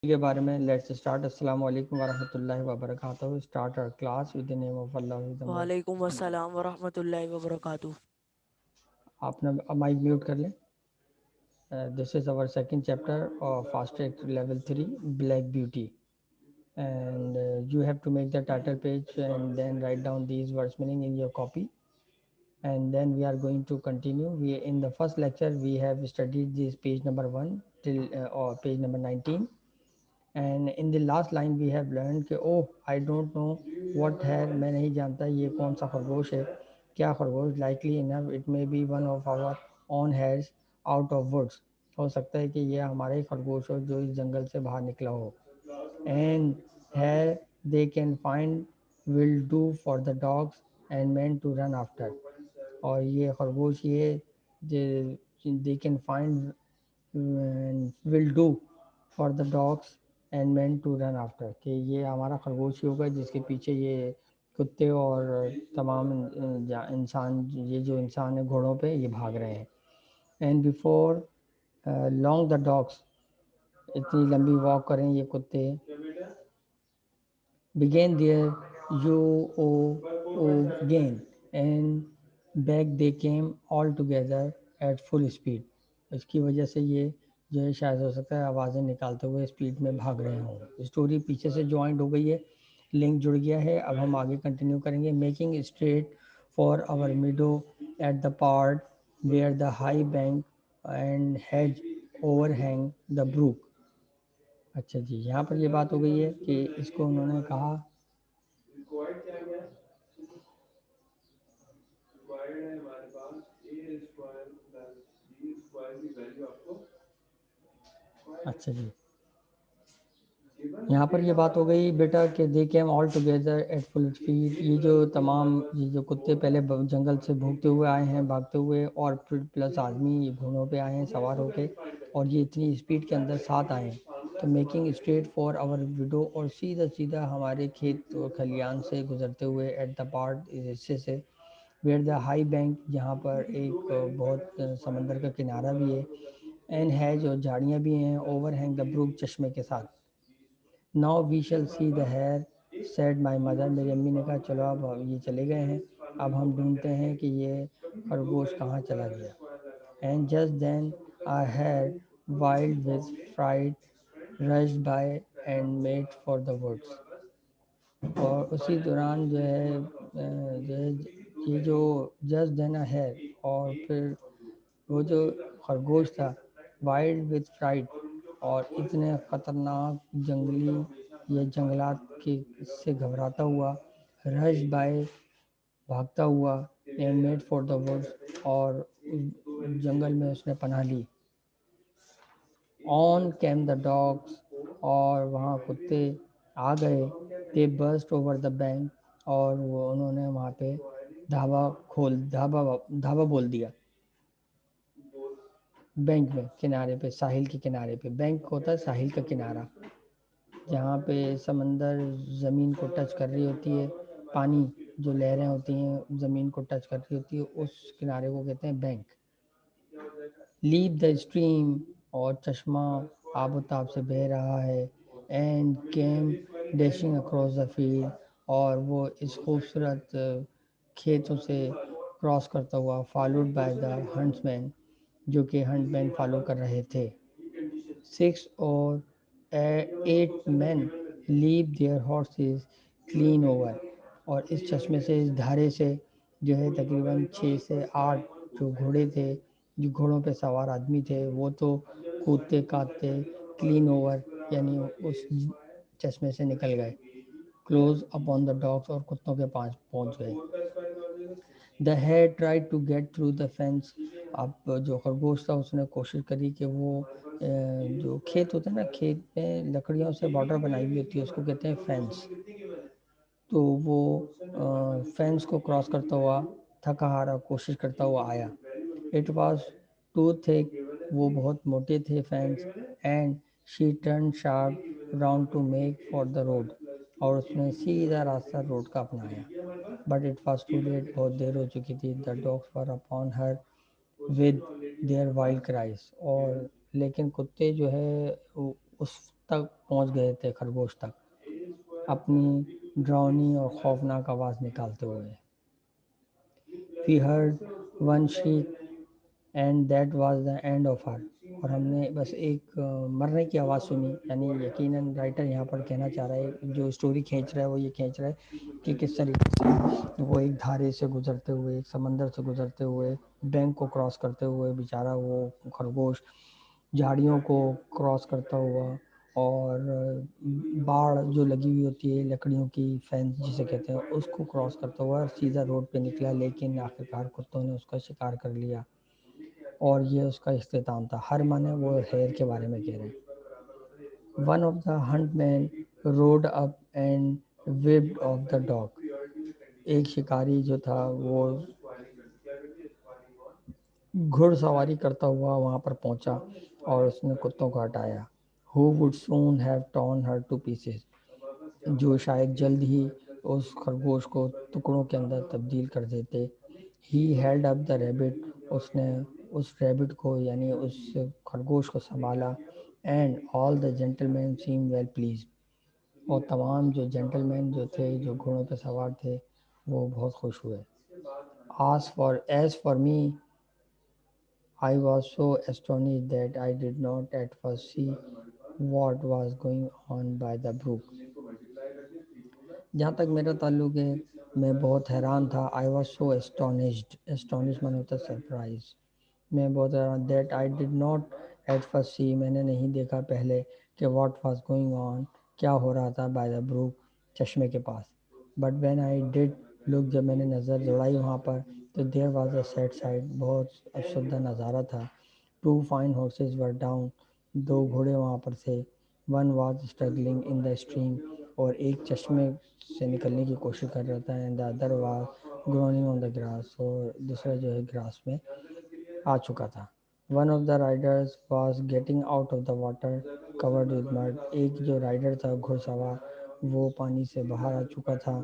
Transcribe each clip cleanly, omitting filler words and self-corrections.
के बारे में लेट्स स्टार्ट। अस्सलाम वालेकुम वरहमतुल्लाहि वबरकातुहू। Start our class with the name of Allah the most. वालेकुम अस्सलाम वरहमतुल्लाहि वबरकातुह। आपने माइक म्यूट कर लें। This is our second chapter of fast track level 3 black beauty and you have to make the title page and then write down these words meaning in your copy, and then we are going to continue. We in the first lecture we have studied this page number 1 till or page number 19. And in the last line we have learn कि oh I don't know what है, मैं नहीं जानता ये कौन सा खरगोश है। क्या खरगोश? Likely enough it may be one of our own hares out of woods. हो सकता है कि ये हमारे खरगोश हो जो इस जंगल से बाहर निकला हो। एंड है they can find will do for the dogs and man to run after. और ये खरगोश ये they can find will do for the dogs and man to run after, कि ये हमारा खरगोश ही होगा जिसके पीछे ये कुत्ते और तमाम इंसान, ये जो इंसान है घोड़ों पे, ये भाग रहे हैं। And before long the dogs, इतनी लंबी वॉक करें ये कुत्ते, began their yo gain, and back they came all together at full speed. इसकी वजह से ये जो है शायद हो सकता है आवाज़ें निकालते हुए स्पीड में भाग रहे हों। स्टोरी पीछे से ज्वाइंट हो गई है, लिंक जुड़ गया है। अब हम आगे कंटिन्यू करेंगे। Making straight for our meadow at the part where the high bank and hedge overhang the brook. अच्छा जी, यहाँ पर ये बात हो गई है कि इसको उन्होंने कहा। अच्छा जी, यहाँ पर ये बात हो गई बेटा कि they came all together at full speed. ये जो तमाम ये जो कुत्ते पहले जंगल से भूखते हुए आए हैं, भागते हुए, और फिर प्लस आदमी ये घोड़ों पे आए हैं सवार होके, और ये इतनी स्पीड के अंदर साथ आए हैं। तो making straight for our meadow, और सीधा सीधा हमारे खेत और खलियान से गुजरते हुए एट द पार्ट, इस हिस्से से, वेयर द हाई बैंक, जहाँ पर एक बहुत समंदर का किनारा भी है, एंड है जो झाड़ियाँ भी हैं, ओवर हैंग द ब्रूक, चश्मे के साथ। Now we shall see the hare, said my mother, मेरी अम्मी ने कहा चलो अब ये चले गए हैं, अब हम ढूंढते हैं कि ये खरगोश कहाँ चला गया। And just then I had wild with fright rushed by and made for the woods. और उसी दौरान जो है जो है ये जो जस्ट देन आई हैड, और फिर वो जो खरगोश था वाइल्ड विद फ्राइट, और इतने ख़तरनाक जंगली या जंगलात के से घबराता हुआ, रश बाय, भागता हुआ, and made for the woods, और जंगल में उसने पनाह ली। ऑन कैम द डॉग्स, और वहाँ कुत्ते आ गए। They burst over the bank, और वो उन्होंने वहाँ पे धाबा बोल दिया। बैंक में किनारे पे, साहिल के किनारे पे, बैंक होता है साहिल का किनारा, जहाँ पे समंदर ज़मीन को टच कर रही होती है, पानी जो लहरें होती हैं ज़मीन को टच कर रही होती है, उस किनारे को कहते हैं बैंक। लीव द स्ट्रीम, और चश्मा आबोताब से बह रहा है। And came dashing across the field, और वो इस खूबसूरत खेतों से क्रॉस करता हुआ, फॉलोड बाय द हंट्समैन, जो कि हंटमैन फॉलो कर रहे थे। 6 or 8 men leave their horses clean over, और इस चश्मे से, इस धारे से जो है तकरीबन 6 से 8 जो घोड़े थे, जो घोड़ों पे सवार आदमी थे, वो तो कूदते काटते क्लीन ओवर यानी उस चश्मे से निकल गए। क्लोज अपॉन द डॉग्स, और कुत्तों के पास पहुंच गए। The head try to get through the fence, अब जो खरगोश था उसने कोशिश करी कि वो जो खेत होता है ना, खेत में लकड़ियों से बॉर्डर बनाई हुई होती है, उसको कहते हैं फेंस। तो वो फेंस को क्रॉस करता हुआ, थका हारा कोशिश करता हुआ आया। इट वॉज टू थिक, वो बहुत मोटे थे fence. And she turned sharp round to make for the road, और उसने सीधा रास्ता रोड का अपनाया। But it was too late, बहुत देर हो चुकी थी। The dogs were upon her with their wild cries, और लेकिन कुत्ते जो है उस तक पहुंच गए थे, खरगोश तक, अपनी डरावनी और खौफनाक आवाज़ निकालते हुए। We heard one shriek and that was the end of her। और हमने बस एक मरने की आवाज़ सुनी। यानी यकीनन राइटर यहाँ पर कहना चाह रहा है, जो स्टोरी खींच रहा है वो ये खींच रहा है कि किस तरीके से वो एक धारे से गुजरते हुए, एक समंदर से गुजरते हुए, बैंक को क्रॉस करते हुए बेचारा वो खरगोश झाड़ियों को क्रॉस करता हुआ, और बाड़ जो लगी हुई होती है लकड़ियों की, फेंस जिसे कहते हैं, उसको क्रॉस करता हुआ सीधा रोड पे निकला। लेकिन आखिरकार कुत्तों ने उसका शिकार कर लिया और ये उसका इख्तिताम था। हर माने वो हेयर के बारे में कह रहे हैं। One of the huntsman rode up and whipped off the dog. एक शिकारी जो था वो घुड़सवारी करता हुआ वहां पर पहुंचा और उसने कुत्तों को हटाया। Who would soon have torn her to pieces। जो शायद जल्द ही उस खरगोश को टुकड़ों के अंदर तब्दील कर देते। He held up the rabbit। उसने उस रैबिट को यानी उस खरगोश को संभाला। And all the gentlemen seemed well pleased। और तमाम जो जेंटलमैन जो थे, जो घोड़ों पे सवार थे, वो बहुत खुश हुए। As for me, I was so astonished that I did not at first see what was going on by the brook। जहाँ तक मेरा ताल्लुक है, मैं बहुत हैरान था। I was so astonished. Astonish माने होता है सरप्राइज। मैं बहुत हैरान, that I did not at first see, मैंने नहीं देखा पहले कि व्हाट वाज गोइंग ऑन, क्या हो रहा था, बाय द ब्रूक, चश्मे के पास। But when I did look, जब मैंने नज़र दौड़ाई वहाँ पर, तो there was a sad sight, बहुत अफसरदा नज़ारा था। Two fine horses were down. दो घोड़े वहाँ पर थे। One was struggling in the stream. और एक चश्मे से निकलने की कोशिश कर रहा था। And the other was groaning on the grass. और दूसरा जो है ग्रास में आ चुका था। One of the Riders was getting out of the water covered with mud. एक जो राइडर था घुड़सवार, वो पानी से बाहर आ चुका था,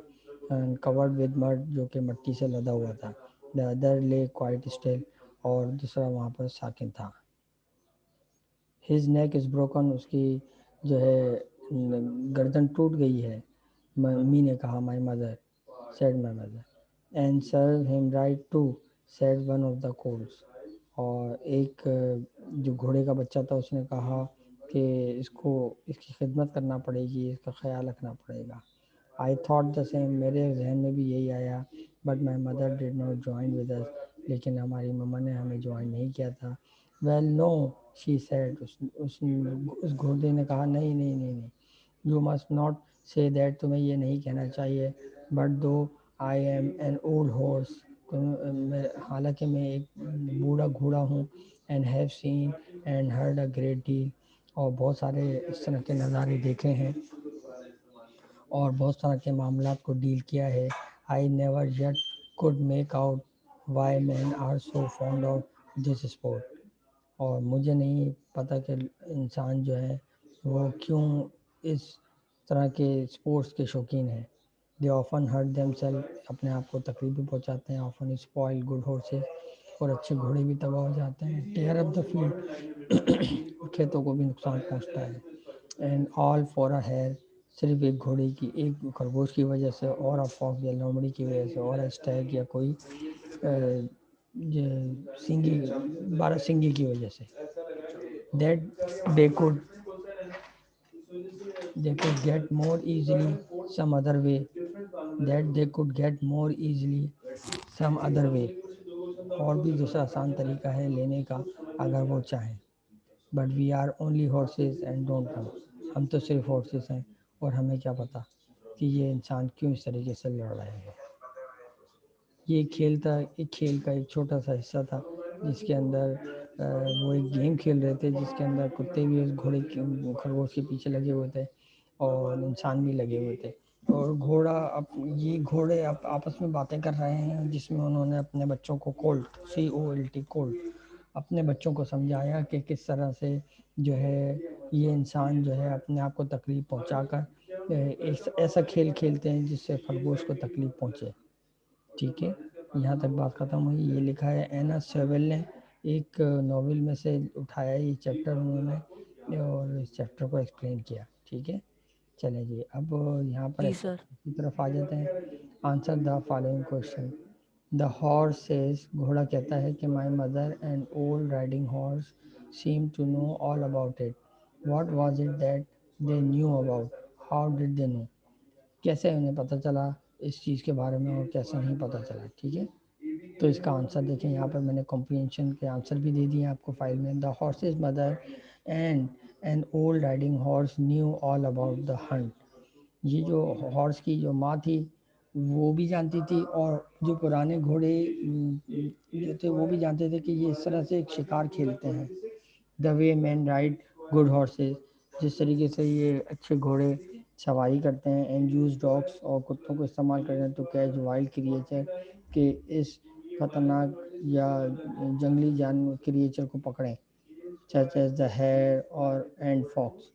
एंड कवर्ड विद मड, जो कि मिट्टी से लदा हुआ था। द अदर ले क्वाइट स्टिल। और दूसरा वहाँ पर साकिन था। His neck is broken. उसकी जो है गर्दन टूट गई है। मम्मी ने कहा, my mother said, my mother. And serve him right too, said one of the colts. और एक जो घोड़े का बच्चा था उसने कहा कि इसको, इसकी खिदमत करना पड़ेगी, इसका ख्याल रखना पड़ेगा। आई थॉट द सेम, मेरे जहन में भी यही आया। But my mother did not join with us. लेकिन हमारी मम्मा ने हमें ज्वाइन नहीं किया था। Well no, she said. उस घोड़े ने कहा, नहीं नहीं नहीं नहीं, you must not say that, तुम्हें ये नहीं कहना चाहिए। But though I am an old horse, हालांकि मैं एक बूढ़ा घोड़ा हूँ। And have seen and heard a great deal. और बहुत सारे इस तरह के नज़ारे देखे हैं और बहुत तरह के मामलात को डील किया है। I never yet could make out why men are so fond of this sport. और मुझे नहीं पता कि इंसान जो है वो क्यों इस तरह के स्पोर्ट्स के शौकीन हैं। दे ऑफन हर्ट देमसेल्फ, अपने आप को तकलीफ भी पहुंचाते हैं। ऑफन स्पॉइल गुड हॉर्सेस, और अच्छे घोड़े भी तबाह हो जाते हैं। टेयर अप द फील्ड, खेतों को भी नुकसान पहुंचता है। And all for a hare, सिर्फ एक घोड़े की, एक खरगोश की वजह से, और अ फॉक्स या लोमड़ी की वजह से, और अ स्टैग या कोई सिंगी, बारह सिंगी की वजह से। That they could get more easily some other way, that they could get more easily some other way। और भी दूसरा आसान तरीका है लेने का अगर वो चाहें। But we are only horses and don't know, हम तो सिर्फ हॉर्सेस हैं और हमें क्या पता कि ये इंसान क्यों इस तरीके से लड़ रहे हैं। ये खेल था, एक खेल का एक छोटा सा हिस्सा था जिसके अंदर वो एक गेम खेल रहे थे जिसके अंदर कुत्ते भी उस घोड़े के, खरगोश के पीछे लगे हुए थे और इंसान भी लगे हुए थे। और घोड़ा, अब ये घोड़े अब आपस में बातें कर रहे हैं जिसमें उन्होंने अपने बच्चों को, कोल्ट, COLT, कोल्ट, अपने बच्चों को समझाया कि किस तरह से जो है ये इंसान जो है अपने आप को तकलीफ पहुंचाकर एक ऐसा खेल खेलते हैं जिससे खरगोश को तकलीफ पहुंचे। ठीक है, यहाँ तक बात ख़त्म हुई। ये लिखा है एना सेवेल ने, एक नॉवेल में से उठाया ये चैप्टर उन्होंने। और इस चैप्टर को एक्सप्लेन किया। ठीक है, चलें जी, अब यहाँ पर जी सर। एक्सरसाइज की तरफ आ जाते हैं। Answer the following question. The horse says, घोड़ा कहता है कि my mother and old riding horse seem to know all about it. What was it that they knew about? How did they know? कैसे उन्हें पता चला इस चीज़ के बारे में और कैसे नहीं पता चला? ठीक है, तो इसका आंसर देखें, यहाँ पर मैंने कॉम्प्रीहेंशन के आंसर भी दे दिए आपको फाइल में। The horse's mother and an old riding horse knew all about the Hunt. ये जो हॉर्स की जो माँ थी वो भी जानती थी, और जो पुराने घोड़े जो थे वो भी जानते थे कि ये इस तरह से एक शिकार खेलते हैं। The way man ride good horse's, जिस तरीके से ये अच्छे घोड़े सवारी करते हैं। एंड यूज डॉग्स, और कुत्तों को इस्तेमाल करते हैं टू कैच वाइल्ड क्रिएचर, के इस खतरनाक या जंगली जानवर क्रिएचर को पकड़ें, सच एज द हेयर और एंड फॉक्स।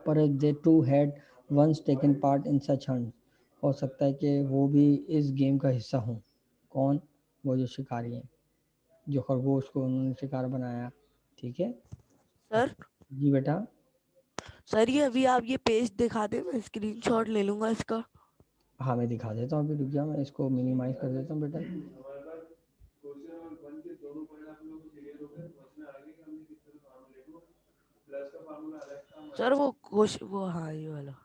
पर they too had once taken part in such hunt. हो सकता है कि वो भी इस गेम का हिस्सा हों। कौन? वो जो शिकारी हैं, जो खरगोश को उन्होंने शिकार बनाया। ठीक है, सर जी बेटा। सर ये अभी आप ये पेज दिखा दे, मैं स्क्रीनशॉट ले लूंगा इसका। हाँ मैं दिखा देता हूँ, अभी रुक जाओ, मैं इसको मिनिमाइज कर देता हूँ बेटा। सर वो वो हाँ ये वाला।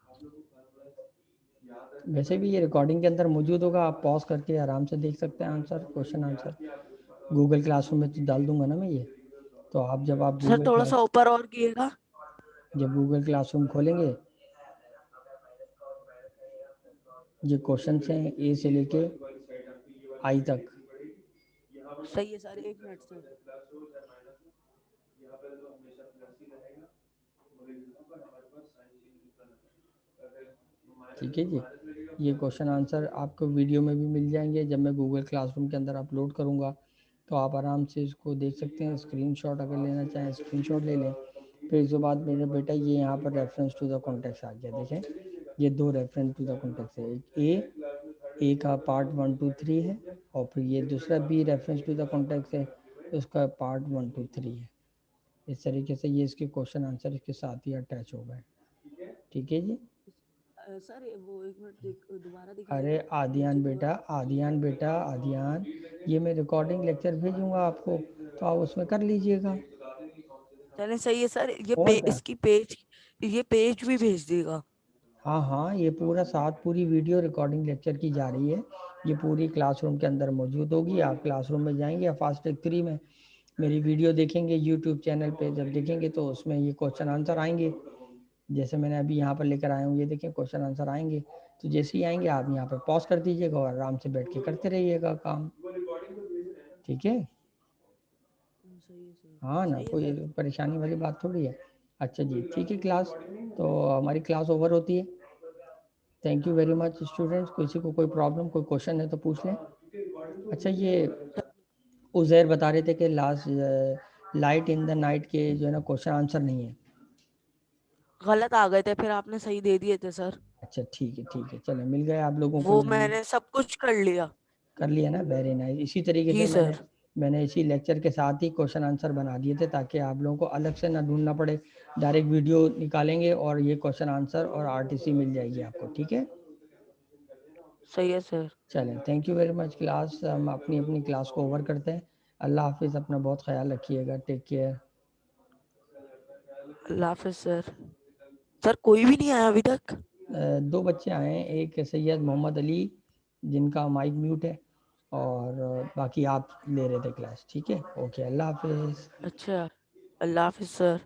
वैसे भी ये रिकॉर्डिंग के अंदर मौजूद होगा, आप पॉज करके आराम से देख सकते हैं answer, question answer. Google classroom में तो डाल दूंगा ना मैं ये, तो आप जब आप सर गूगल थोड़ा क्लास सा ऊपर और किएगा। जब गूगल क्लासरूम खोलेंगे, ये क्वेश्चन हैं ए से लेके आई तक। सही है सर, एक मिनट सर। ठीक है जी, ये क्वेश्चन आंसर आपको वीडियो में भी मिल जाएंगे। जब मैं गूगल क्लासरूम के अंदर अपलोड करूँगा तो आप आराम से इसको देख सकते हैं। स्क्रीनशॉट अगर लेना चाहें स्क्रीनशॉट ले लें। फिर इसके बाद मेरे बेटा ये यहाँ पर रेफरेंस टू द कॉन्टेक्स्ट आ गया, देखें ये दो रेफरेंस टू द कॉन्टेक्स्ट है। एक ए का पार्ट 1 2 3 है, और फिर ये दूसरा बी रेफरेंस टू द कॉन्टेक्स्ट है, उसका पार्ट 1 2 3 है। इस तरीके से ये इसके क्वेश्चन आंसर इसके साथ ही अटैच हो गए। ठीक है जी। सर वो एक मिनट दोबारा अरे दिखाइएगा। नीचे आदियान की बेटा, तरफ। आदियान बेटा, आदियान, ये मैं रिकॉर्डिंग लेक्चर भेजूंगा आपको, तो आप उसमें कर लीजिएगा। चले सही है सर, और क्या। इसकी पेज, ये पेज भी भेज देगा। हाँ हाँ, ये पूरा साथ पूरी वीडियो रिकॉर्डिंग लेक्चर की जा रही है। ये पूरी क्लासरूम के अंदर मौजूद होगी। आप क्लासरूम में जाएंगे फास्टैग 3 में, मेरी वीडियो देखेंगे यूट्यूब चैनल पे, जब देखेंगे तो उसमें ये क्वेश्चन आंसर आएंगे। जैसे मैंने अभी यहाँ पर लेकर आया हूँ, ये देखिए क्वेश्चन आंसर आएंगे। तो जैसे ही आएंगे आप यहाँ पर पॉज कर दीजिएगा और आराम से बैठ के करते रहिएगा काम। ठीक है। सही है सर। हाँ ना, सही है कोई सर। परेशानी वाली बात थोड़ी है। अच्छा जी, ठीक है क्लास, तो हमारी क्लास ओवर होती है। Thank you very much students. किसी को कोई प्रॉब्लम कोई क्वेश्चन है तो पूछ लें। अच्छा, ये उज़ैर बता रहे थे कि last light in the night के जो है ना क्वेश्चन आंसर नहीं है। गलत आ गए थे, फिर आपने सही दे दिए थे सर। अच्छा ठीक है, ठीक है, चलो मिल गए आप लोगों को वो ये। मैंने सब कुछ कर लिया। कर लिया ना, वेरी नाइस। इसी तरीके से जी मैंने सर। मैंने इसी लेक्चर के साथ ही क्वेश्चन आंसर बना दिए थे, ताकि आप लोगों को अलग से ना ढूंढना पड़े। डायरेक्ट वीडियो निकालेंगे और ये क्वेश्चन आंसर और आरटीसी मिल जाएगी आपको। ठीक है, सही है सर। चलें, thank you very much class. हम अपनी अपनी क्लास को ओवर करते हैं। अल्लाह हाफिज़, अपना बहुत ख्याल रखिएगा, टेक केयर। अल्लाह हाफिज सर। सर कोई भी नहीं आया अभी तक। दो बच्चे आए हैं, एक सैयद मोहम्मद अली जिनका माइक म्यूट है, और बाकी आप ले रहे थे क्लास। ठीक है, ओके, अल्लाह हाफिज़। अच्छा। अल्लाह हाफिज सर।